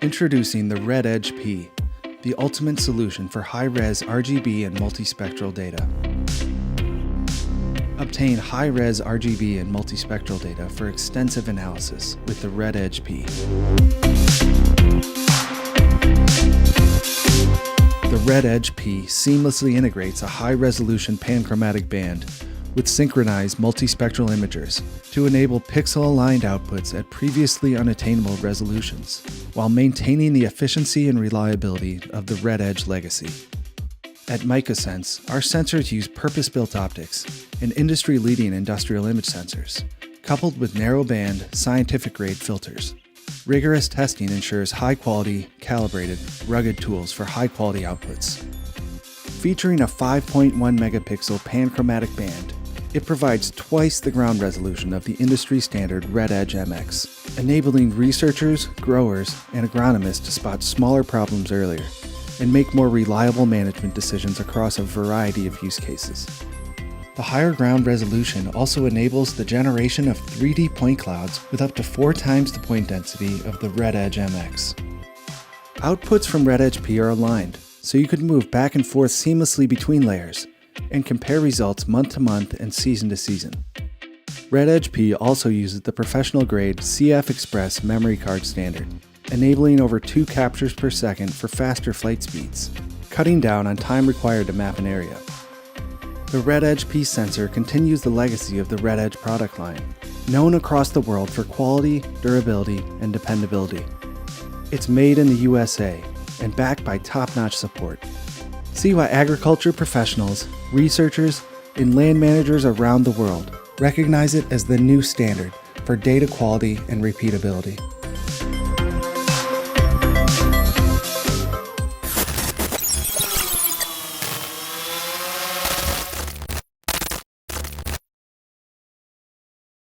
Introducing the RedEdge-P, the ultimate solution for high-res RGB and multispectral data. Obtain high-res RGB and multispectral data for extensive analysis with the RedEdge-P. The RedEdge-P seamlessly integrates a high-resolution panchromatic band with synchronized multispectral imagers to enable pixel-aligned outputs at previously unattainable resolutions, while maintaining the efficiency and reliability of the RedEdge legacy. At MicaSense, our sensors use purpose-built optics and industry-leading industrial image sensors, coupled with narrow-band, scientific-grade filters. Rigorous testing ensures high-quality, calibrated, rugged tools for high-quality outputs. Featuring a 5.1 megapixel panchromatic band, it provides twice the ground resolution of the industry-standard RedEdge MX, enabling researchers, growers, and agronomists to spot smaller problems earlier and make more reliable management decisions across a variety of use cases. The higher ground resolution also enables the generation of 3D point clouds with up to 4 times the point density of the RedEdge MX. Outputs from RedEdge-P are aligned, so you can move back and forth seamlessly between layers and compare results month to month and season to season. RedEdge-P also uses the professional-grade CF Express memory card standard, enabling over 2 captures per second for faster flight speeds, cutting down on time required to map an area. The RedEdge-P sensor continues the legacy of the RedEdge product line, known across the world for quality, durability, and dependability. It's made in the USA and backed by top-notch support. See why agriculture professionals, researchers, and land managers around the world recognize it as the new standard for data quality and repeatability.